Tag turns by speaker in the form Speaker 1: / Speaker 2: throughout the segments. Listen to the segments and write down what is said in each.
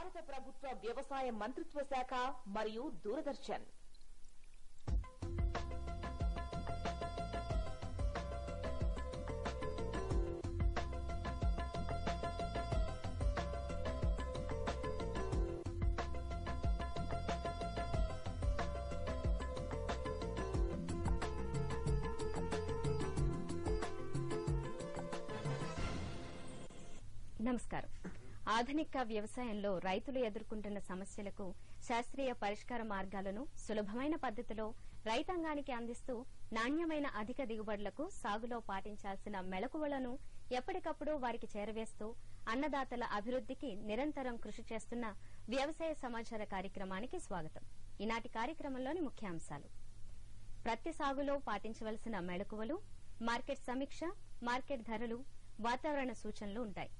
Speaker 1: భారత ప్రభుత్వ వ్యవసాయ మంత్రిత్వ శాఖ మరియు దూరదర్శన్.
Speaker 2: నమస్కారం. ఆధునిక వ్యవసాయంలో రైతులు ఎదుర్కొంటున్న సమస్యలకు శాస్త్రీయ పరిష్కార మార్గాలను సులభమైన పద్దతిలో రైతాంగానికి అందిస్తూ నాణ్యమైన అధిక దిగుబడులకు సాగులో పాటించాల్సిన మెళకువలను ఎప్పటికప్పుడు వారికి చేరవేస్తూ అన్నదాతల అభివృద్దికి నిరంతరం కృషి చేస్తున్న వ్యవసాయ సమాచార కార్యక్రమానికి స్వాగతం. ఈనాటి కార్యక్రమంలోని ముఖ్యాంశాలు: ప్రత్తి సాగులో పాటించవలసిన మెళకువలు, మార్కెట్ సమీక్ష, మార్కెట్ ధరలు, వాతావరణ సూచనలు ఉంటాయి.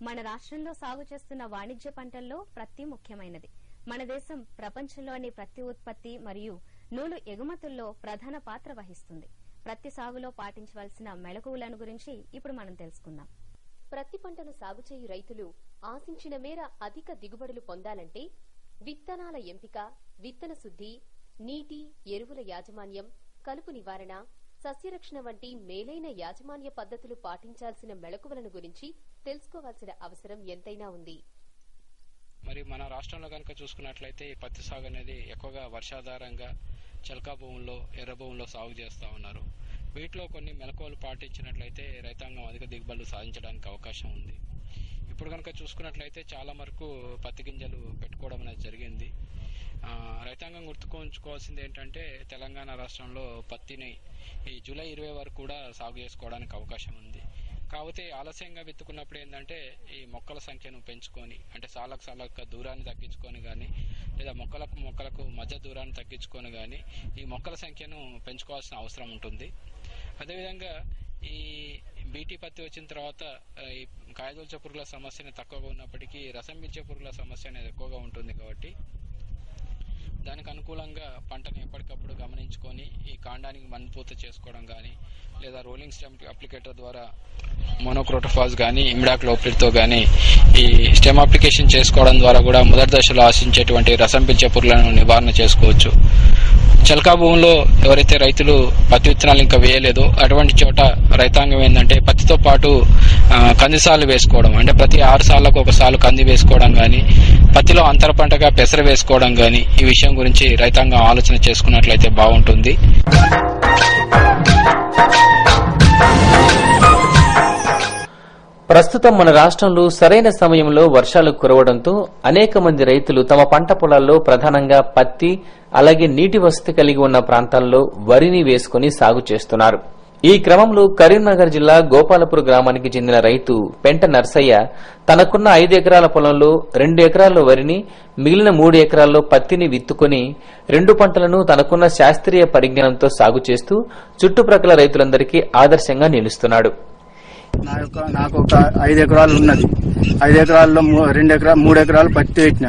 Speaker 2: మన రాష్ట్రంలో సాగు చేస్తున్న వాణిజ్య పంటల్లో ప్రత్తి ముఖ్యమైనది. మన దేశం ప్రపంచంలోని ప్రత్తి ఉత్పత్తి మరియు నూలు ఎగుమతుల్లో ప్రధాన పాత్ర వహిస్తుంది. ప్రత్తి సాగులో పాటించవలసిన మెళకువలను గురించి ఇప్పుడు మనం తెలుసుకుందాం.
Speaker 3: ప్రత్తి పంటను సాగు చేయు రైతులు ఆశించిన మేర అధిక దిగుబడులు పొందాలంటే విత్తనాల ఎంపిక, విత్తన శుద్ధి, నీటి, ఎరువుల యాజమాన్యం, కలుపు నివారణ, సస్యరక్షణ వంటి మేలైన యాజమాన్య పద్ధతులు పాటించాల్సిన మెళకువలను గురించి తెలుసుకోవాల్సిన అవసరం ఎంతైనా ఉంది.
Speaker 4: మరి మన రాష్ట్రంలో కనుక చూసుకున్నట్లయితే పత్తి సాగు అనేది ఎక్కువగా వర్షాధారంగా చలకా భూముల్లో, ఎర్ర భూముల్లో సాగు చేస్తూ ఉన్నారు. వీటిలో కొన్ని మెళకువలు పాటించినట్లయితే రైతాంగం అధిక దిగుబడులు సాధించడానికి అవకాశం ఉంది. ఇప్పుడు కనుక చూసుకున్నట్లయితే చాలా వరకు పత్తి గింజలు పెట్టుకోవడం అనేది జరిగింది. రైతాంగం గుర్తుకుంచుకోవాల్సింది ఏంటంటే తెలంగాణ రాష్ట్రంలో పత్తిని ఈ జూలై 20 వరకు కూడా సాగు చేసుకోవడానికి అవకాశం ఉంది. కాకపోతే ఆలస్యంగా విత్తుకున్నప్పుడు ఏంటంటే ఈ మొక్కల సంఖ్యను పెంచుకొని, అంటే సాలకు దూరాన్ని తగ్గించుకొని కానీ, లేదా మొక్కలకు మధ్య దూరాన్ని తగ్గించుకొని కానీ ఈ మొక్కల సంఖ్యను పెంచుకోవాల్సిన అవసరం ఉంటుంది. అదేవిధంగా ఈ బీటీ పత్తి వచ్చిన తర్వాత ఈ కాయదొల్చే పురుగుల సమస్య తక్కువగా ఉన్నప్పటికీ రసం పీల్చే పురుగుల సమస్య అనేది ఎక్కువగా ఉంటుంది. కాబట్టి దానికి అనుకూలంగా పంటను ఎప్పటికప్పుడు గమనించుకొని ఈ కాండానికి మన్పూత చేసుకోవడం కానీ, లేదా రోలింగ్ స్టెమ్ అప్లికేటర్ ద్వారా మోనోక్రోటోఫాస్ కానీ, ఇమిడాక్లోప్రిడ్తో కానీ ఈ స్టెమ్ అప్లికేషన్ చేసుకోవడం ద్వారా కూడా మొదటి దశలో ఆశించేటువంటి రసం పీల్చే పురుగులను నివారణ చేసుకోవచ్చు. చలకా భూముల్లో ఎవరైతే రైతులు పత్తి విత్తనాలు ఇంకా వేయలేదో అటువంటి చోట రైతాంగం ఏంటంటే పత్తితో పాటు కందిసాలు వేసుకోవడం, అంటే ప్రతి 6 సార్లకు ఒక సాలు కంది వేసుకోవడం కానీ, పత్తిలో అంతర పంటగా పెసర వేసుకోవడం కానీ ఈ విషయం గురించి రైతాంగం ఆలోచన చేసుకున్నట్లయితే బాగుంటుంది.
Speaker 5: ప్రస్తుతం మన రాష్ట్రంలో సరైన సమయంలో వర్షాలు కురవడంతో అనేక మంది రైతులు తమ పంట పొలాల్లో ప్రధానంగా పత్తి, అలాగే నీటి వసతి కలిగి ఉన్న ప్రాంతాల్లో వరిని వేసుకుని సాగు చేస్తున్నారు. ఈ క్రమంలో కరీంనగర్ జిల్లా గోపాలపూర్ గ్రామానికి చెందిన రైతు పెంట నర్సయ్య తనకున్న 5 ఎకరాల పొలంలో 2 ఎకరాల్లో వరిని, మిగిలిన 3 ఎకరాల్లో పత్తిని విత్తుకుని 2 పంటలను తనకున్న శాస్త్రీయ పరిజ్ఞానంతో సాగు చేస్తూ చుట్టుప్రక్కల రైతులందరికీ ఆదర్శంగా నిలుస్తున్నాడు.
Speaker 6: నాకు ఒక 5 ఎకరాలు ఉన్నది. 5 ఎకరాల్లో 3 ఎకరాలు పత్తి పెట్టిన.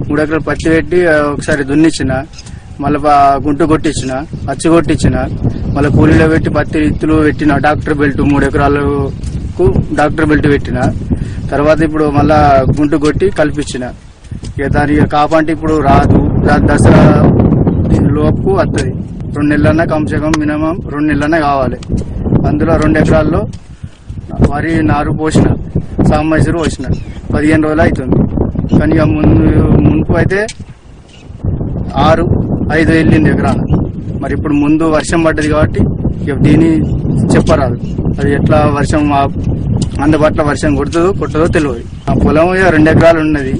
Speaker 6: 3 ఎకరాలు పత్తి పెట్టి ఒకసారి దున్నిచ్చిన, మళ్ళీ గుంటు కొట్టించిన, అచ్చు కొట్టించిన, మళ్ళీ కూలీలో పెట్టి పత్తి ఇత్తులు పెట్టిన. డాక్టర్ బెల్ట్ 3 ఎకరాలకు డాక్టర్ బెల్ట్ పెట్టిన తర్వాత ఇప్పుడు మళ్ళా గుంటు కొట్టి కల్పించిన. ఇక దాని కాపంటే ఇప్పుడు రాదు, దసరా లోపు వస్తుంది. 2 నెలలన్నా కమ్సే కమ్ మినిమం 2 నెలలన్నా కావాలి. అందులో 2 ఎకరాల్లో వరి నారు పోసిన, సాంబైసరు పోసిన 15 రోజులు అవుతుంది. కానీ ఇక మునుపు అయితే 6-5 వెళ్ళింది ఎకరాన. మరి ఇప్పుడు ముందు వర్షం పడ్డది కాబట్టి ఇక దీన్ని చెప్పరాదు. అది ఎట్లా వర్షం అందుబాటులో వర్షం కొట్టదో తెలియదు. ఆ పొలం 2 ఎకరాలు ఉన్నది,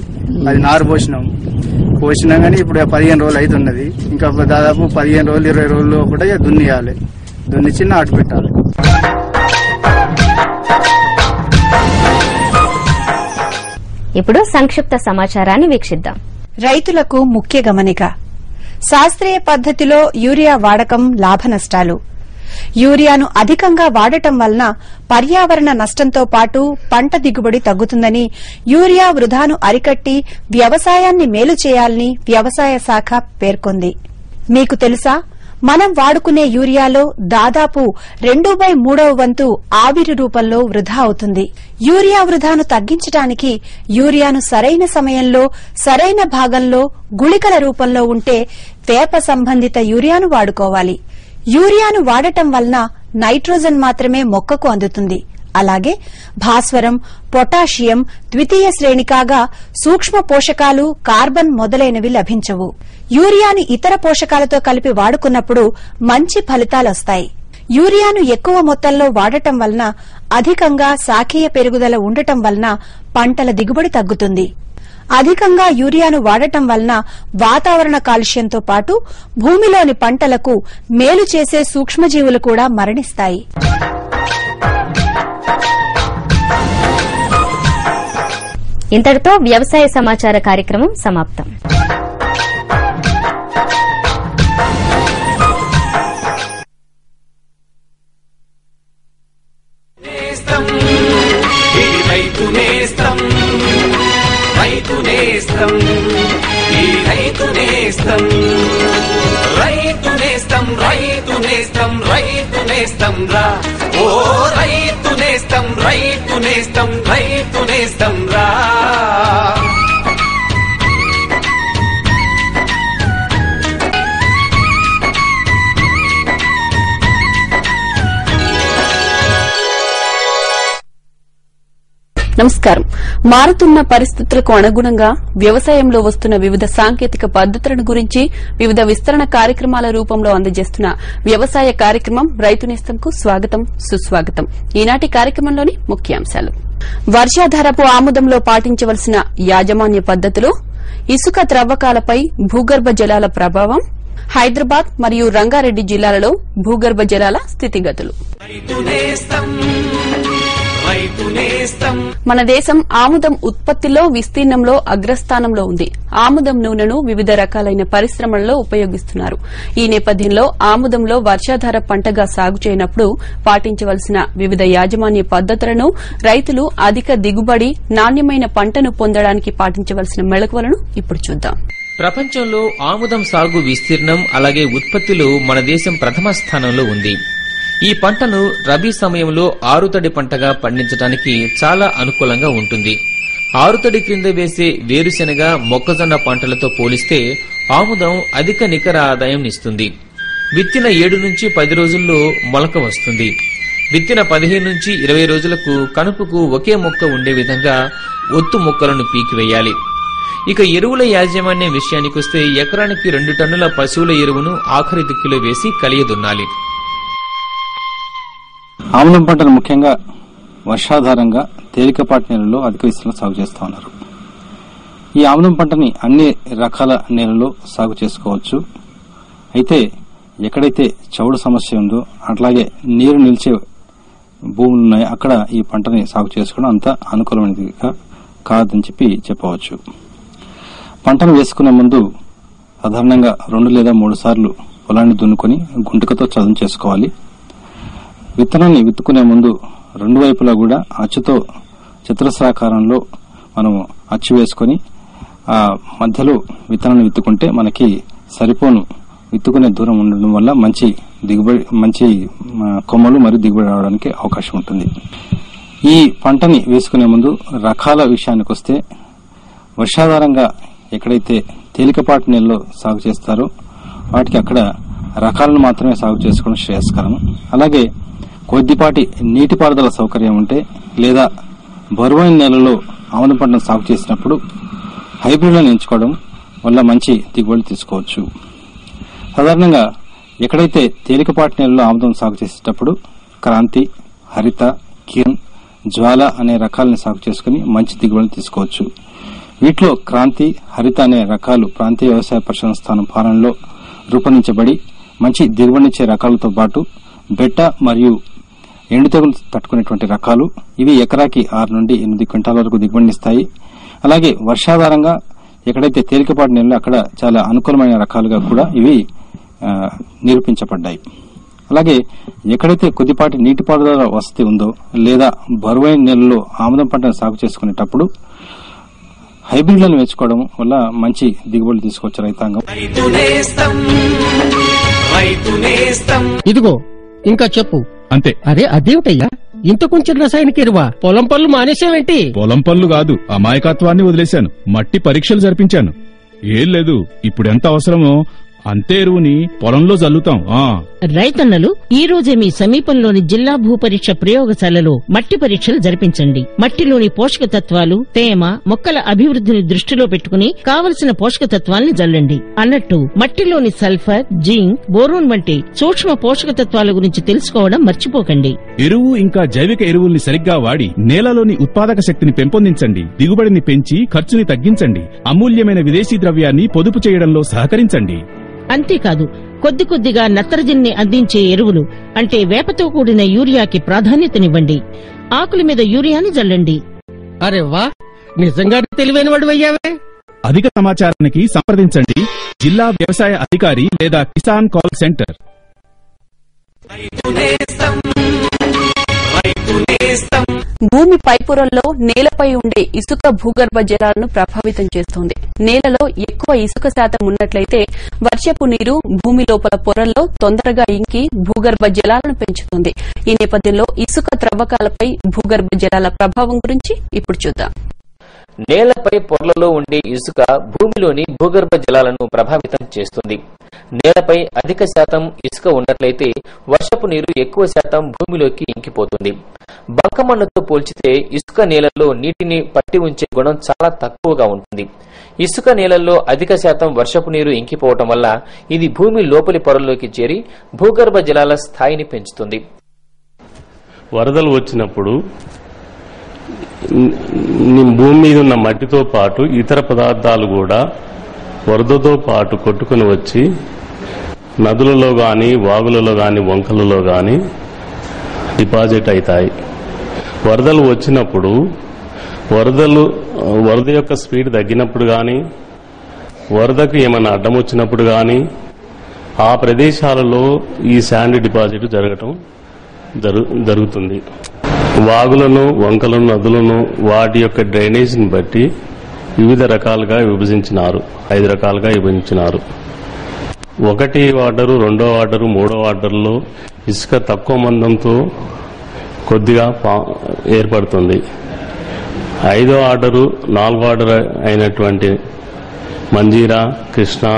Speaker 6: అది నారు పోసినాం కానీ ఇప్పుడు 15 రోజులు అవుతున్నది. ఇంకా దాదాపు 15 రోజులు 20 రోజులు ఒకటే దున్నియాలి. దున్నిచ్చి నాటు పెట్టాలి.
Speaker 2: ఇప్పుడు సంక్షిప్త సమాచారాన్ని వీక్షిద్దాం.
Speaker 7: రైతులకు ముఖ్య గమనిక: శాస్త్రీయ పద్దతిలో యూరియా వాడకం లాభనష్టాలు. యూరియాను అధికంగా వాడటం వలన పర్యావరణ నష్టంతో పాటు పంట దిగుబడి తగ్గుతుందని, యూరియా వృధాను అరికట్టి వ్యవసాయాన్ని మేలు చేయాలని వ్యవసాయ శాఖ పేర్కొంది. మీకు తెలుసా, మనం వాడుకునే యూరియాలో దాదాపు 2/3 వంతు ఆవిరి రూపంలో వృధా అవుతుంది. యూరియా వృధాను తగ్గించడానికి యూరియాను సరైన సమయంలో సరైన భాగంలో గుళికల రూపంలో ఉంటే వేప సంబంధిత యూరియాను వాడుకోవాలి. యూరియాను వాడటం వలన నైట్రోజన్ మాత్రమే మొక్కకు అందుతుంది. అలాగే భాస్వరం, పొటాషియం ద్వితీయ శ్రేణి కాగా సూక్ష్మ పోషకాలు, కార్బన్ మొదలైనవి లభించవు. యూరియాని ఇతర పోషకాలతో కలిపి వాడుకున్నప్పుడు మంచి ఫలితాలొస్తాయి. యూరియాను ఎక్కువ మొత్తంలో వాడటం వలన అధికంగా శాఖీయ పెరుగుదల ఉండటం వలన పంటల దిగుబడి తగ్గుతుంది. అధికంగా యూరియాను వాడటం వలన వాతావరణ కాలుష్యంతో పాటు భూమిలోని పంటలకు మేలు చేసే సూక్ష్మజీవులు కూడా మరణిస్తాయి.
Speaker 2: ఇంతటితో వ్యవసాయ సమాచార కార్యక్రమం సమాప్తం.
Speaker 8: నమస్కారం. మారుతున్న పరిస్థితులకు అనుగుణంగా వ్యవసాయంలో వస్తున్న వివిధ సాంకేతిక పద్దతులను గురించి వివిధ విస్తరణ కార్యక్రమాల రూపంలో అందజేస్తున్న వ్యవసాయ కార్యక్రమం రైతు నేస్తంకు స్వాగతం, సుస్వాగతం. ఈనాటి కార్యక్రమంలోని ముఖ్యాంశాలు: వర్షాధారపు ఆముదంలో పాటించవలసిన యాజమాన్య పద్దతులు, ఇసుక త్రవ్వకాలపై భూగర్భ జలాల ప్రభావం, హైదరాబాద్ మరియు రంగారెడ్డి జిల్లాలలో భూగర్భ జలాల స్థితిగతులు. మన దేశం ఆముదం ఉత్పత్తిలో విస్తీర్ణంలో అగ్రస్థానంలో ఉంది. ఆముదం నూనెను వివిధ రకాలైన పరిశ్రమలలో ఉపయోగిస్తున్నారు. ఈ నేపథ్యంలో ఆముదంలో వర్షాధార పంటగా సాగు చేయనప్పుడు పాటించవలసిన వివిధ యాజమాన్య పద్దతులను, రైతులు అధిక దిగుబడి, నాణ్యమైన పంటను పొందడానికి పాటించవలసిన మెళకువలను ఇప్పుడు చూద్దాం.
Speaker 5: ప్రపంచంలో ఆముదం సాగు విస్తీర్ణం అలాగే ఉత్పత్తిలో మన దేశం ప్రథమ స్థానంలో ఉంది. ఈ పంటను రబీ సమయంలో ఆరుతడి పంటగా పండించడానికి చాలా అనుకూలంగా ఉంటుంది. ఆరుతడి క్రింద వేసే వేరుశెనగ, మొక్కజొన్న పంటలతో పోలిస్తే ఆముదం అధిక నికర ఆదాయం ఇస్తుంది. విత్తిన 7 నుంచి 10 రోజుల్లో మొలక వస్తుంది. విత్తిన 15 నుంచి 20 రోజులకు కనుపుకు ఒకే మొక్క ఉండే విధంగా ఒత్తు మొక్కలను పీకివేయాలి. ఇక ఎరువుల యాజమాన్యం విషయానికొస్తే ఎకరానికి 2 టన్నుల పశువుల ఎరువును ఆఖరి దిక్కులో వేసి కలియదున్నాలి.
Speaker 9: ఆముదం పంటను ముఖ్యంగా వర్షాధారంగా తేలికపాటి నేలలో అధిక విస్తీర్ణంలో సాగు చేస్తూ ఉన్నారు. ఈ ఆముదం పంటని అన్ని రకాల నేలలో సాగు చేసుకోవచ్చు. అయితే ఎక్కడైతే చౌడు సమస్య ఉందో అట్లాగే నీరు నిలిచే భూములు ఉన్నాయో అక్కడ ఈ పంటని సాగు చేసుకోవడం అంత అనుకూలమైనదిగా కాదని చెప్పవచ్చు. పంటను వేసుకునే ముందు సాధారణంగా 2 లేదా 3 సార్లు పొలాన్ని దున్నుకొని గుంటకతో చదును చేసుకోవాలి. విత్తనాన్ని విత్తుకునే ముందు 2 వైపులా కూడా అచ్చుతో చతురస్రాకారంలో మనం అచ్చు వేసుకుని ఆ మధ్యలో విత్తనాన్ని విత్తుకుంటే మనకి సరిపోను విత్తుకునే దూరం ఉండడం వల్ల మంచి కొమ్మలు మరియు దిగుబడి రావడానికి అవకాశం ఉంటుంది. ఈ పంటని వేసుకునే ముందు రకాల విషయానికి వస్తే వర్షాధారంగా ఎక్కడైతే తేలికపాటి నేలలో సాగు చేస్తారో వాటికి అక్కడ రకాలను మాత్రమే సాగు చేసుకోవడం శ్రేయస్కరం. అలాగే కొద్దిపాటి నీటిపారుదల సౌకర్యం ఉంటే లేదా బరువైన నేలలో ఆముదం పంటను సాగు చేసినప్పుడు హైబ్రిడ్లను ఎంచుకోవడం వల్ల మంచి దిగుబడి తీసుకోవచ్చు. సాధారణంగా ఎక్కడైతే తేలికపాటి నేలలో ఆముదం సాగు చేసేటప్పుడు క్రాంతి, హరిత, కిరణ్, జ్వాల అనే రకాలను సాగు చేసుకుని మంచి దిగుబడి తీసుకోవచ్చు. వీటిలో క్రాంతి, హరిత అనే రకాలు ప్రాంతీయ వ్యవసాయ పరిశోధన స్థానం పాలనలో రూపొందించబడి మంచి దిగుబడినిచ్చే రకాలతో పాటు బెట్ట మరియు ఎండు తెగులు తట్టుకునేటువంటి రకాలు. ఇవి ఎకరాకి 6 నుండి 8 క్వింటాల వరకు దిగుబడినిస్తాయి. అలాగే వర్షాధారంగా ఎక్కడైతే తేలికపాటి నేలలో అక్కడ చాలా అనుకూలమైన రకాలుగా కూడా ఇవి నిరూపించబడ్డాయి. అలాగే ఎక్కడైతే కొద్దిపాటి నీటిపారుదల వసతి ఉందో లేదా బరువైన నేలలో ఆముదం పంటను సాగు చేసుకునేటప్పుడు హైబ్రిడ్లను వేసుకోవడం వల్ల మంచి దిగుబడులు తీసుకోవచ్చు రైతాంగం.
Speaker 10: ఇదిగో ఇంకా చెప్పు.
Speaker 11: అంతే.
Speaker 10: అరే అదేమిటయ్యా, ఇంత కొంచెం రసాయనిక ఎరువా? పొలం పనులు మానేసావేంటి?
Speaker 11: పొలం పనులు కాదు, అమాయకత్వాన్ని వదిలేశాను. మట్టి పరీక్షలు జరిపించాను. ఏం లేదు, ఇప్పుడెంత అవసరమో అంతే ఎరువుని పొలంలో జల్లుతాం.
Speaker 12: రైతన్నలు ఈ రోజే మీ సమీపంలోని జిల్లా భూపరీక్ష ప్రయోగశాలలో మట్టి పరీక్షలు జరిపించండి. మట్టిలోని పోషక తత్వాలు, తేమ, మొక్కల అభివృద్ధిని దృష్టిలో పెట్టుకుని కావలసిన పోషక తత్వాల్ని జల్లండి. అన్నట్టు మట్టిలోని సల్ఫర్, జింక్, బోరోన్ వంటి సూక్ష్మ పోషక తత్వాల గురించి తెలుసుకోవడం మర్చిపోకండి.
Speaker 11: ఎరువు ఇంకా జైవిక ఎరువుల్ని సరిగ్గా వాడి నేలలోని ఉత్పాదక శక్తిని పెంపొందించండి. దిగుబడిని పెంచి ఖర్చుని తగ్గించండి. అమూల్యమైన విదేశీ ద్రవ్యాన్ని పొదుపు చేయడంలో సహకరించండి.
Speaker 12: అంతేకాదు, కొద్ది కొద్దిగా నత్రజనిని అందించే ఎరువులు అంటే వేపతో కూడిన యూరియాకి ప్రాధాన్యతనివ్వండి. ఆకుల మీద యూరియాని జల్లండి.
Speaker 10: అరే వా, నిజంగా తెలివైన వాడు అయ్యావే.
Speaker 11: అధిక సమాచారానికి సంప్రదించండి జిల్లా వ్యవసాయ అధికారి లేదా కిసాన్ కాల్ సెంటర్.
Speaker 8: భూమి పైపొరల్లో నేలపై ఉండే ఇసుక భూగర్భ జలాలను ప్రభావితం చేస్తుంది. నేలలో ఎక్కువ ఇసుక శాతం ఉన్నట్లయితే వర్షపు నీరు భూమి లోపల పొరల్లో తొందరగా ఇంకి భూగర్భ జలాలను పెంచుతుంది. ఈ నేపథ్యంలో ఇసుక త్రవ్వకాలపై భూగర్భ జలాల ప్రభావం గురించి ఇప్పుడు చూద్దాం.
Speaker 5: నేలపై పొరలలో ఉండే ఇసుక భూమిలోని భూగర్భ జలాలను ప్రభావితం చేస్తుంది. నేలపై అధిక శాతం ఇసుక ఉన్నట్లయితే వర్షపు నీరు ఎక్కువ శాతం భూమిలోకి ఇంకిపోతుంది. బంకమన్నుతో పోల్చితే ఇసుక నేలల్లో నీటిని పట్టి ఉంచే గుణం చాలా తక్కువగా ఉంటుంది. ఇసుక నేలల్లో అధిక శాతం వర్షపు నీరు ఇంకిపోవటం వల్ల ఇది భూమి లోపలి పొరల్లోకి చేరి భూగర్భ జలాల స్థాయిని పెంచుతుంది.
Speaker 13: వరదలు వచ్చినప్పుడు భూమి మీద ఉన్న మట్టితో పాటు ఇతర పదార్థాలు కూడా వరదతో పాటు కొట్టుకుని వచ్చి నదులలో గాని, వాగులలో గాని, వంకలలో గాని డిపాజిట్ అవుతాయి. వరదలు వచ్చినప్పుడు వరద యొక్క స్పీడ్ తగ్గినప్పుడు గాని, వరదకు ఏమైనా అడ్డం వచ్చినప్పుడు గాని ఆ ప్రదేశాలలో ఈ శాండ్ డిపాజిట్ జరుగుతుంది. వాగులను, వంకలను, నదులను వాటి యొక్క డ్రైనేజీని బట్టి వివిధ రకాలుగా విభజించినారు. 5 రకాలుగా విభజించినారు. 1 వార్డరు, 2వ వార్డరు, 3వ వార్డర్లో ఇసుక తక్కువ మందంతో కొద్దిగా ఏర్పడుతుంది. 5వ ఆర్డరు, 4వ ఆర్డర్ అయినటువంటి మంజీరా, కృష్ణా,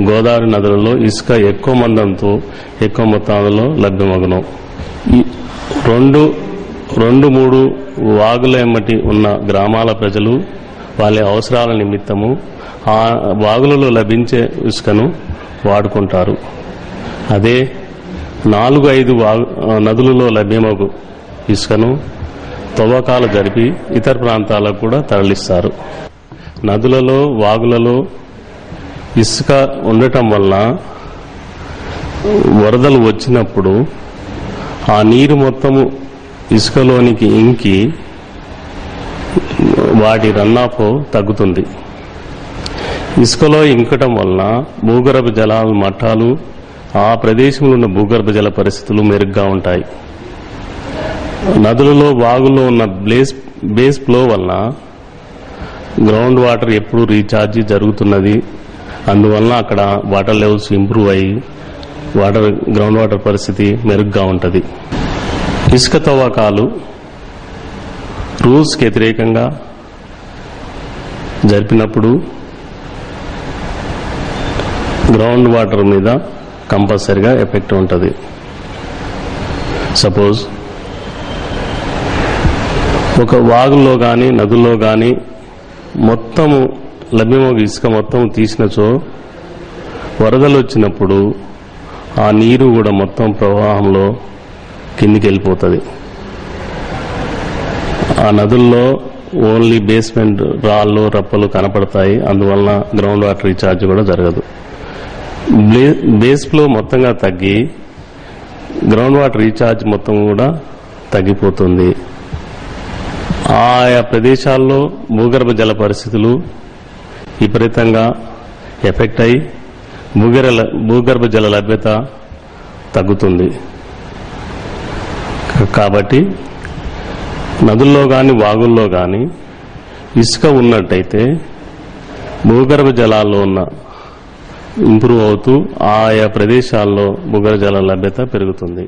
Speaker 13: గోదావరి నదులలో ఇసుక ఎక్కువ మందంతో ఎక్కువ మొత్తంలో లభ్యమగును. 2-3 వాగుల ఎమ్మటి ఉన్న గ్రామాల ప్రజలు వాళ్ళ అవసరాల నిమిత్తము ఆ వాగులలో లభించే ఇసుకను వాడుకుంటారు. అదే 4-5 నదులలో లభ్యమగు ఇసుకను తవ్వకాలు జరిపి ఇతర ప్రాంతాలకు కూడా తరలిస్తారు. నదులలో, వాగులలో ఇసుక ఉండటం వల్ల వరదలు వచ్చినప్పుడు ఆ నీరు మొత్తము ఇసుకలోనికి ఇంకి వాటి రన్నాఫ్ తగ్గుతుంది. ఇసుకలో ఇంకటం వలన భూగర్భ జలాల మట్టాలు, ఆ ప్రదేశంలో ఉన్న భూగర్భ జల పరిస్థితులు మెరుగ్గా ఉంటాయి. నదులలో, వాగుల్లో ఉన్న బేస్ ఫ్లో వలన గ్రౌండ్ వాటర్ ఎప్పుడు రీఛార్జ్ జరుగుతున్నది. అందువలన అక్కడ వాటర్ లెవెల్స్ ఇంప్రూవ్ అయ్యి గ్రౌండ్ వాటర్ పరిస్థితి మెరుగ్గా ఉంటుంది. ఇసుక తవ్వకాలు రూల్స్కి వ్యతిరేకంగా జరిపినప్పుడు గ్రౌండ్ వాటర్ మీద కంపల్సరిగా ఎఫెక్ట్ ఉంటుంది. సపోజ్ ఒక వాగుల్లో కానీ, నదుల్లో కానీ మొత్తము లభ్యమగు ఇసుక మొత్తం తీసినచో వరదలు వచ్చినప్పుడు ఆ నీరు కూడా మొత్తం ప్రవాహంలో కిందికి వెళ్ళిపోతుంది. ఆ నదుల్లో ఓన్లీ బేస్మెంట్ రాళ్ళు, రప్పలు కనపడతాయి. అందువలన గ్రౌండ్ వాటర్ రీఛార్జ్ కూడా జరగదు. బేస్ ఫ్లో మొత్తంగా తగ్గి గ్రౌండ్ వాటర్ రీఛార్జ్ మొత్తం కూడా తగ్గిపోతుంది. ఆయా ప్రదేశాల్లో భూగర్భ జల పరిస్థితులు విపరీతంగా ఎఫెక్ట్ అయి భూగర్భ జల లభ్యత తగ్గుతుంది. కాబట్టి నదుల్లో కానీ, వాగుల్లో కానీ ఇసుక ఉన్నట్టయితే భూగర్భ జలాల్లో ఉన్న ఇంప్రూవ్ అవుతూ ఆయా ప్రదేశాల్లో భూగర్భ జల లభ్యత పెరుగుతుంది.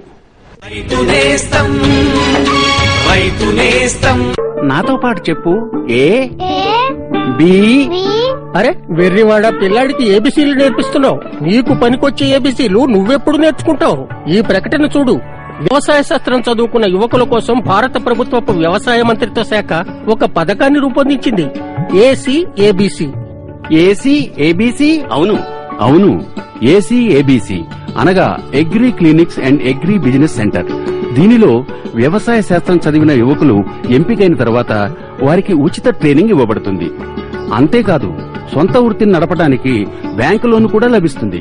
Speaker 10: నాతో పాటు చెప్పు. A B. అరే వెర్రివాడ, పిల్లాడికి ఏబిసీలు నేర్పిస్తున్నావు. నీకు పనికొచ్చే ఏబిసీలు నువ్వెప్పుడు నేర్చుకుంటావు? ఈ ప్రకటన చూడు. వ్యవసాయ శాస్త్రం చదువుకున్న యువకుల కోసం భారత ప్రభుత్వపు వ్యవసాయ మంత్రిత్వ శాఖ ఒక పథకాన్ని రూపొందించింది. ఏసీఏబిసి.
Speaker 14: ఏసీఏబిసి? అవును, ఏసీఏబిసి అనగా agri clinics and agri business centre. దీనిలో వ్యవసాయ శాస్త్రం చదివిన యువకులు ఎంపికైన తర్వాత వారికి ఉచిత ట్రైనింగ్ ఇవ్వబడుతుంది. అంతేకాదు, సొంత వృత్తిని నడపడానికి బ్యాంకు లోన్ కూడా లభిస్తుంది.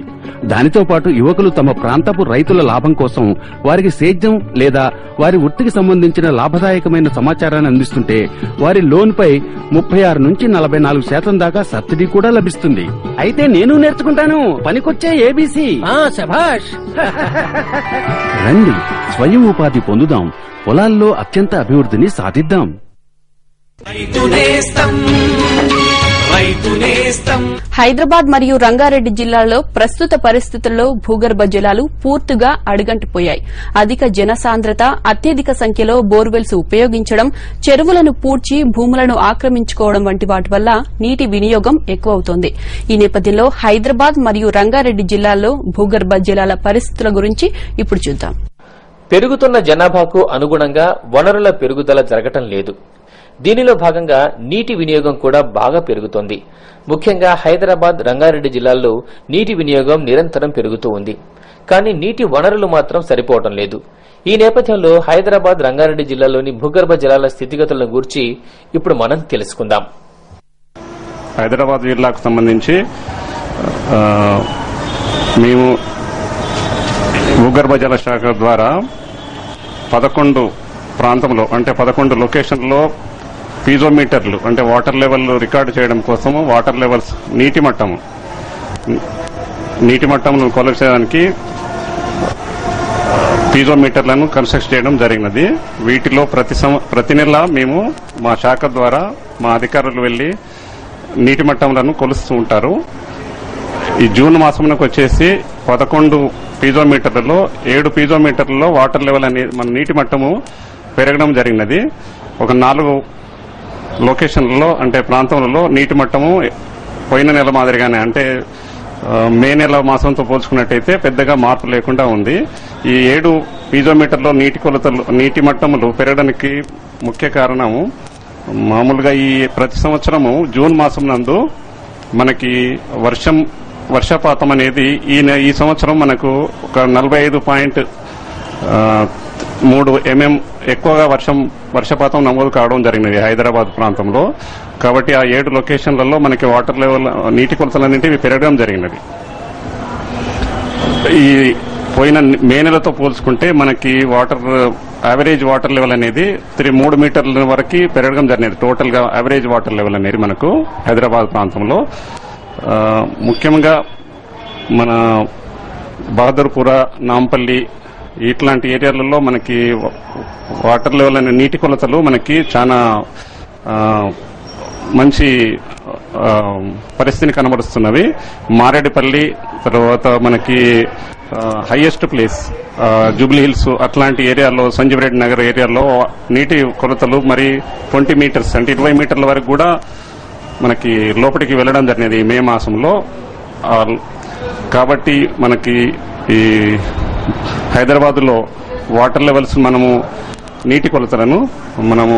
Speaker 14: దానితో పాటు యువకులు తమ ప్రాంతపు రైతుల లాభం కోసం వారికి సేద్యం లేదా వారి వృత్తికి సంబంధించిన లాభదాయకమైన సమాచారాన్ని అందిస్తుంటే వారి లోన్ పై 36 నుంచి 44% దాకా సబ్సిడీ కూడా లభిస్తుంది. అయితే నేను నేర్చుకుంటాను పనికొచ్చే ఏబీసీ.
Speaker 10: శభాష్.
Speaker 14: రండి, స్వయం ఉపాధి పొందుదాం, పొలాల్లో అత్యంత అభివృద్ధిని సాధిద్దాం.
Speaker 8: హైదరాబాద్ మరియు రంగారెడ్డి జిల్లాల్లో ప్రస్తుత పరిస్థితుల్లో భూగర్భ జలాలు పూర్తిగా అడుగంటిపోయాయి. అధిక జనసాంద్రత, అత్యధిక సంఖ్యలో బోర్వెల్స్ ఉపయోగించడం, చెరువులను పూడ్చి భూములను ఆక్రమించుకోవడం వంటి వాటి వల్ల నీటి వినియోగం ఎక్కువవుతోంది. ఈ నేపథ్యంలో హైదరాబాద్ మరియు రంగారెడ్డి జిల్లాల్లో భూగర్భ జలాల పరిస్థితుల గురించి ఇప్పుడు చూద్దాం.
Speaker 5: పెరుగుతున్న జనాభాకు అనుగుణంగా వనరుల పెరుగుదల జరగటం లేదు. దీనిలో భాగంగా నీటి వినియోగం కూడా బాగా పెరుగుతోంది. ముఖ్యంగా హైదరాబాద్, రంగారెడ్డి జిల్లాల్లో నీటి వినియోగం నిరంతరం పెరుగుతూ ఉంది. కానీ నీటి వనరులు మాత్రం సరిపోవడం లేదు. ఈ నేపథ్యంలో హైదరాబాద్, రంగారెడ్డి జిల్లాలోని భూగర్భ జలాల స్థితిగతులను గురించి ఇప్పుడు మనం తెలుసుకుందాం.
Speaker 15: హైదరాబాద్ జిల్లాకు సంబంధించి మేము భూగర్భ జల శాఖ ద్వారా 11 ప్రాంతంలో అంటే 11 లొకేషన్లో పీజోమీటర్లు అంటే వాటర్ లెవెల్ రికార్డు చేయడం కోసము వాటర్ లెవెల్స్ నీటి మట్టములను కొలెక్ట్ చేయడానికి పీజోమీటర్లను కన్స్ట్రక్ట్ చేయడం జరిగినది. వీటిలో ప్రతి నెల మేము మా శాఖ ద్వారా మా అధికారులు వెళ్లి నీటి మట్టములను కొలుస్తూ ఉంటారు. ఈ జూన్ మాసంలోకి వచ్చేసి 11 పీజోమీటర్లలో 7 పీజోమీటర్లలో వాటర్ లెవెల్ అనేది మన నీటి మట్టము పెరగడం జరిగినది. ఒక 4 లొకేషన్లలో అంటే ప్రాంతంలో నీటి మట్టము పోయిన నెల మాదిరిగానే అంటే మే నెల మాసంతో పోల్చుకున్నట్టయితే పెద్దగా మార్పు లేకుండా ఉంది. ఈ 7 పీజోమీటర్లో నీటి మట్టములు పెరగడానికి ముఖ్య కారణము మామూలుగా ఈ ప్రతి సంవత్సరము జూన్ మాసం నందు మనకి వర్షపాతం అనేది ఈ సంవత్సరం మనకు ఒక 45.3 mm ఎక్కువగా వర్షపాతం నమోదు కావడం జరిగినది హైదరాబాద్ ప్రాంతంలో. కాబట్టి ఆ 7 లొకేషన్లలో మనకి వాటర్ లెవెల్ నీటి కొలతలన్నింటివి పెరగడం జరిగినది. ఈ పోయిన మే నెలతో పోల్చుకుంటే మనకి యావరేజ్ వాటర్ లెవెల్ అనేది 3 మీటర్ల వరకు పెరగడం జరిగినది. టోటల్ గా యావరేజ్ వాటర్ లెవెల్ అనేది మనకు హైదరాబాద్ ప్రాంతంలో ముఖ్యంగా మన బహదూర్పుర, నాంపల్లి ఇట్లాంటి ఏరియాలలో మనకి వాటర్ లెవెల్ అనే నీటి కొలతలు మనకి చాలా మంచి పరిస్థితిని కనబరుస్తున్నవి. మారేడుపల్లి తర్వాత మనకి హైయెస్ట్ ప్లేస్ జూబ్లీ హిల్స్ అట్లాంటి ఏరియాలో, సంజీవ్ రెడ్డి నగర్ ఏరియాలో నీటి కొలతలు మరి 20 మీటర్స్ అంటే 20 మీటర్ల వరకు కూడా మనకి లోపలికి వెళ్లడం జరిగినది మే మాసంలో. కాబట్టి మనకి ఈ హైదరాబాద్ లో వాటర్ లెవెల్స్ మనము నీటి కొలతలను మనము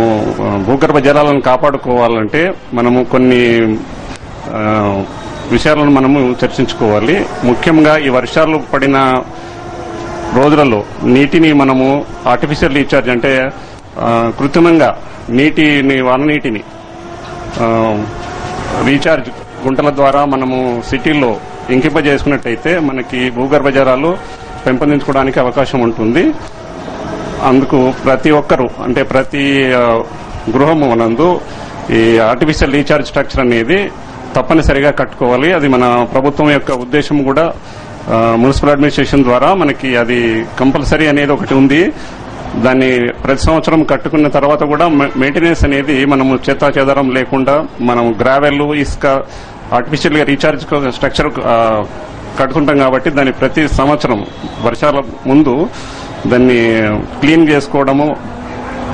Speaker 15: భూగర్భ జలాలను కాపాడుకోవాలంటే మనము కొన్ని విషయాలను మనము చర్చించుకోవాలి. ముఖ్యంగా ఈ వర్షాలు పడిన రోజులలో నీటిని మనము ఆర్టిఫిషియల్ రీఛార్జ్ అంటే కృత్రిమంగా వాన నీటిని రీఛార్జ్ గుంటల ద్వారా మనము సిటీల్లో ఇంకింపజేసుకున్నట్టయితే మనకి భూగర్భ జలాలు పెంపొందించుకోవడానికి అవకాశం ఉంటుంది. అందుకు ప్రతి ఒక్కరూ అంటే ప్రతి గృహము నందు ఈ ఆర్టిఫిషియల్ రీఛార్జ్ స్ట్రక్చర్ అనేది తప్పనిసరిగా కట్టుకోవాలి. అది మన ప్రభుత్వం యొక్క ఉద్దేశం కూడా మున్సిపల్ అడ్మినిస్ట్రేషన్ ద్వారా మనకి అది కంపల్సరీ అనేది ఒకటి ఉంది. దాన్ని ప్రతి సంవత్సరం కట్టుకున్న తర్వాత కూడా మెయింటెనెన్స్ అనేది మనము చెత్తా చెదారం లేకుండా మనం గ్రావెల్, ఇసుక ఆర్టిఫిషియల్ గా రీఛార్జ్ స్ట్రక్చర్ కడుతుంటాం కాబట్టి దాన్ని ప్రతి సంవత్సరం వర్షాల ముందు దాన్ని క్లీన్ చేసుకోవడము,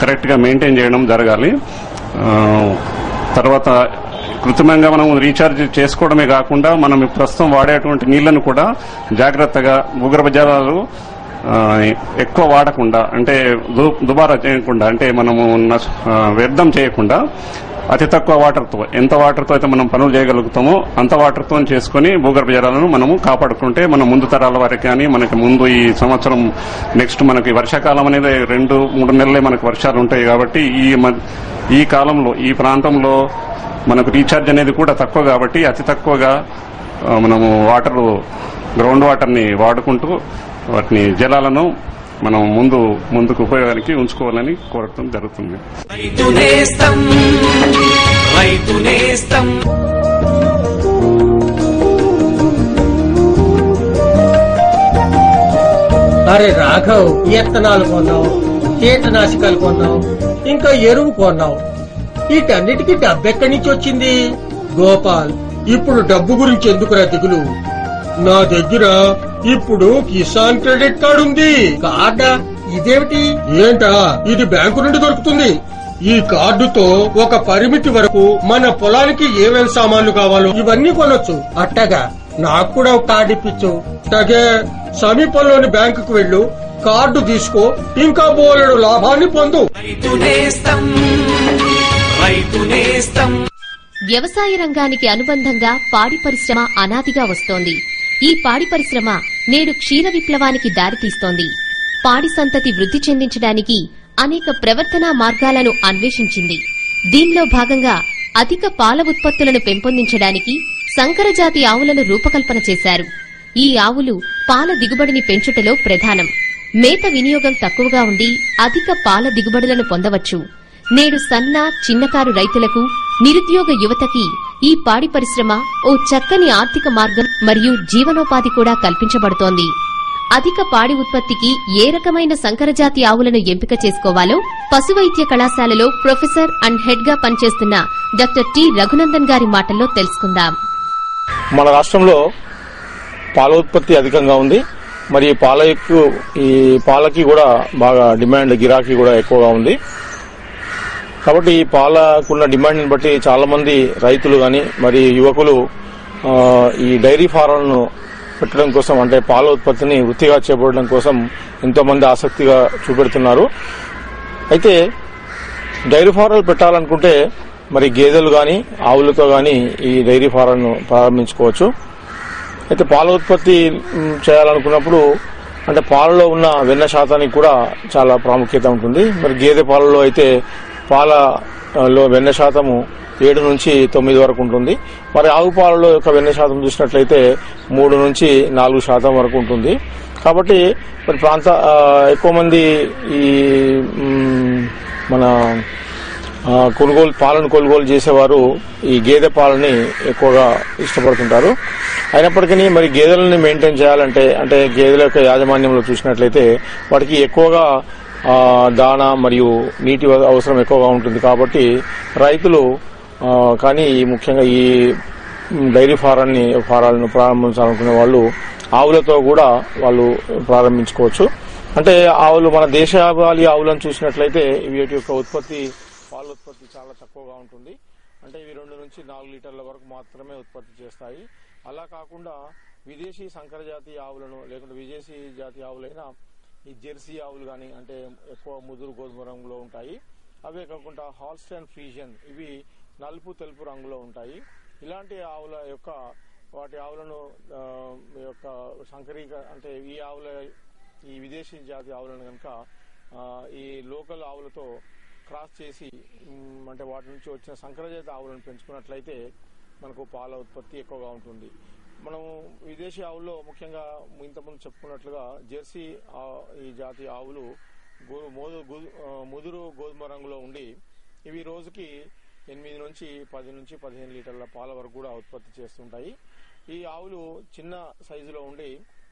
Speaker 15: కరెక్ట్ గా మెయింటైన్ చేయడం జరగాలి. తర్వాత కృత్రిమంగా మనం రీఛార్జ్ చేసుకోవడమే కాకుండా మనం ప్రస్తుతం వాడేటువంటి నీళ్లను కూడా జాగ్రత్తగా భూగర్భ జలాలు ఎక్కువ వాడకుండా, అంటే దుబారా చేయకుండా, అంటే మనము వ్యర్థం చేయకుండా అతి తక్కువ వాటర్తో, ఎంత వాటర్తో అయితే మనం పనులు చేయగలుగుతామో అంత వాటర్తో చేసుకుని భూగర్భ జలాలను మనము కాపాడుకుంటే మన ముందు తరాల వారికి కానీ, మనకి ముందు ఈ సంవత్సరం నెక్స్ట్ మనకి వర్షాకాలం అనేది 2-3 నెలలే మనకు వర్షాలు ఉంటాయి కాబట్టి ఈ కాలంలో ఈ ప్రాంతంలో మనకు రీఛార్జ్ అనేది కూడా తక్కువ కాబట్టి అతి తక్కువగా మనము గ్రౌండ్ వాటర్ ని వాడుకుంటూ వాటిని జలాలను మనం ముందుకు ఉపయోగానికి ఉంచుకోవాలని కోరటం జరుగుతుంది.
Speaker 10: అరే రాఘవ్, విత్తనాలు కొన్నావు, కీటనాశకాలు కొన్నావు, ఇంకా ఎరువు కొన్నావు. వీటన్నిటికీ డబ్బు ఎక్కడి నుంచి వచ్చింది? గోపాల్, ఇప్పుడు డబ్బు గురించి ఎందుకురా దిగులు? నా దగ్గర ఇప్పుడు కిసాన్ క్రెడిట్ కార్డు ఉంది. కార్డా? ఇదేమిటి? ఏంటా, ఇది బ్యాంకు నుండి దొరుకుతుంది. ఈ కార్డుతో ఒక పరిమితి వరకు మన పొలానికి ఏమేం సామాన్లు కావాలో ఇవన్నీ కొనొచ్చు. అట్టగా నాకు కూడా ఒక కార్డు ఇప్పించు. తగే సమీపంలోని బ్యాంకుకు వెళ్ళు, కార్డు తీసుకో, ఇంకా బోలెడు లాభాన్ని పొందు.
Speaker 3: వ్యవసాయ రంగానికి అనుబంధంగా పాడి పరిశ్రమ అనాదిగా వస్తోంది. ఈ పాడి పరిశ్రమ నేడు క్షీర విప్లవానికి దారితీస్తోంది. పాడి సంతతి వృద్ధి చెందించడానికి అనేక ప్రవర్తనా మార్గాలను అన్వేషించింది. దీనిలో భాగంగా అధిక పాల ఉత్పత్తులను పెంపొందించడానికి సంకరజాతి ఆవులను రూపకల్పన చేశారు. ఈ ఆవులు పాల దిగుబడిని పెంచుటలో ప్రధానం. మేత వినియోగం తక్కువగా ఉండి అధిక పాల దిగుబడులను పొందవచ్చు. నేడు సన్న, చిన్నకారు రైతులకు, నిరుద్యోగ యువతకి ఈ పాడి పరిశ్రమ ఓ చక్కని ఆర్థిక మార్గం మరియు జీవనోపాధి కూడా కల్పించబడుతోంది. అధిక పాడి ఉత్పత్తికి ఏ రకమైన సంకరజాతి ఆవులను ఎంపిక చేసుకోవాలో పశువైద్య కళాశాలలో ప్రొఫెసర్ అండ్ హెడ్ గా పనిచేస్తున్న డాక్టర్ టి రఘునందన్ గారి మాటల్లో తెలుసుకుందాం.
Speaker 16: మన రాష్ట్రంలో పాల ఉత్పత్తి అధికంగా ఉంది. మరి ఈ పాలకి కూడా బాగా డిమాండ్, గిరాకీ కూడా ఎక్కువగా ఉంది. కాబట్టి ఈ పాలకున్న డిమాండ్ ని బట్టి చాలా మంది రైతులు గాని, మరి యువకులు ఈ డైరీ ఫారాలను పెట్టడం కోసం, అంటే పాల ఉత్పత్తిని వృత్తిగా చేపట్టడం కోసం ఎంతో మంది ఆసక్తిగా చూపెడుతున్నారు. అయితే డైరీ ఫారాలు పెట్టాలనుకుంటే మరి గేదెలు గాని, ఆవులతో గాని ఈ డైరీ ఫారాలను ప్రారంభించుకోవచ్చు. అయితే పాల ఉత్పత్తి చేయాలనుకున్నప్పుడు అంటే పాలలో ఉన్న వెన్న శాతానికి కూడా చాలా ప్రాముఖ్యత ఉంటుంది. మరి గేదె పాలలో అయితే పాలలో వెన్న శాతము 7 నుంచి 9 వరకు ఉంటుంది. మరి ఆవు పాలలో యొక్క వెన్న శాతం చూసినట్లయితే 3 నుంచి 4% వరకు ఉంటుంది. కాబట్టి మరి ఎక్కువ మంది ఈ మన పాలను కొనుగోలు చేసేవారు ఈ గేదె పాలని ఎక్కువగా ఇష్టపడుతుంటారు. అయినప్పటికీ మరి గేదెలని మెయింటైన్ చేయాలంటే, అంటే గేదెల యొక్క యాజమాన్యంలో చూసినట్లయితే వాటికి ఎక్కువగా దానా మరియు నీటి అవసరం ఎక్కువగా ఉంటుంది. కాబట్టి రైతులు కానీ ముఖ్యంగా ఈ డైరీ ఫారాలను ప్రారంభించాలనుకునే వాళ్ళు ఆవులతో కూడా వాళ్ళు ప్రారంభించుకోవచ్చు. అంటే ఆవులు, మన దేశవాళీ ఆవులను చూసినట్లయితే వీటి యొక్క పాల ఉత్పత్తి చాలా తక్కువగా ఉంటుంది. అంటే ఇవి 2 నుంచి 4 లీటర్ల వరకు మాత్రమే ఉత్పత్తి చేస్తాయి. అలా కాకుండా విదేశీ సంకరజాతి ఆవులను, లేకుంటే విదేశీ జాతి ఆవులైన ఈ జెర్సీ ఆవులు గాని, అంటే ఎక్కువ ముదురు గోధుమ రంగులో ఉంటాయి. అవే కాకుండా హాల్స్టైన్ ఫ్రీజియన్, ఇవి నలుపు తెలుపు రంగులో ఉంటాయి. ఇలాంటి ఆవుల యొక్క వాటి ఆవులను అంటే ఈ విదేశీ జాతి ఆవులను కనుక ఈ లోకల్ ఆవులతో క్రాస్ చేసి, అంటే వాటి నుంచి వచ్చిన సంకరజాతి ఆవులను పెంచుకున్నట్లయితే మనకు పాల ఉత్పత్తి ఎక్కువగా ఉంటుంది. మనము విదేశీ ఆవుల్లో ముఖ్యంగా ఇంతకుముందు చెప్పుకున్నట్లుగా జెర్సీ ఈ జాతి ఆవులు ముదురు గోధుమ రంగులో ఉండి ఇవి రోజుకి 8 నుంచి 10 నుంచి 15 లీటర్ల పాల వరకు కూడా ఉత్పత్తి చేస్తుంటాయి. ఈ ఆవులు చిన్న సైజులో ఉండి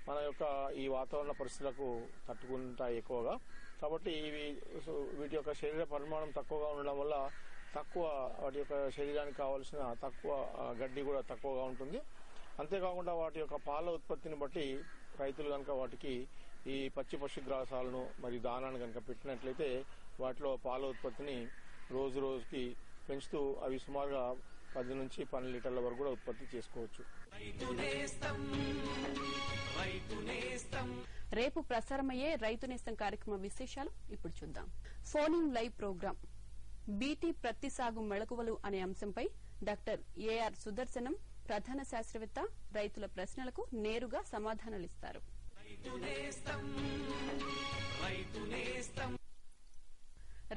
Speaker 16: మన యొక్క ఈ వాతావరణ పరిస్థితులకు తట్టుకుంటాయి ఎక్కువగా. కాబట్టి వీటి యొక్క శరీర పరిమాణం తక్కువగా ఉండడం వల్ల వాటి యొక్క శరీరానికి కావాల్సిన తక్కువ గడ్డి కూడా తక్కువగా ఉంటుంది. అంతేకాకుండా వాటి యొక్క పాల ఉత్పత్తిని బట్టి రైతులు కనుక వాటికి ఈ పచ్చి పశుగ్రాసాలను మరియు దానాన్ని కనుక పెట్టినట్లయితే వాటిలో పాల ఉత్పత్తిని రోజు రోజుకి పెంచుతూ అవి సుమారుగా 10 నుంచి 12 లీటర్ల వరకు కూడా ఉత్పత్తి చేసుకోవచ్చు.
Speaker 8: రేపు ప్రసారమయ్యే రైతు నేస్తం కార్యక్రమ విశేషాలు ఇప్పుడు చూద్దాం. Phone in live program BT ప్రత్తి సాగు మెళకువలు అనే అంశంపై డాక్టర్ ఏఆర్ సుదర్శనం ప్రధాన శాస్త్రవేత్త రైతుల ప్రశ్నలకు నేరుగా సమాధానాలిస్తారు.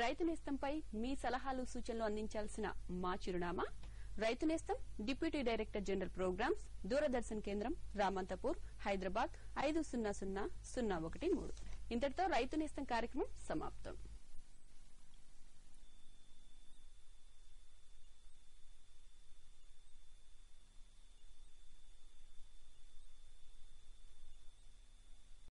Speaker 8: రైతు నేస్తంపై మీ సలహాలు సూచనలు అందించాల్సిన మా చిరునామా Raitu Nestham, deputy director general programs, Doordarshan కేంద్రం, రామంతపూర్, హైదరాబాద్ 500013. ఇంతటితో రైతు నేస్తం కార్యక్రమం సమాప్తం.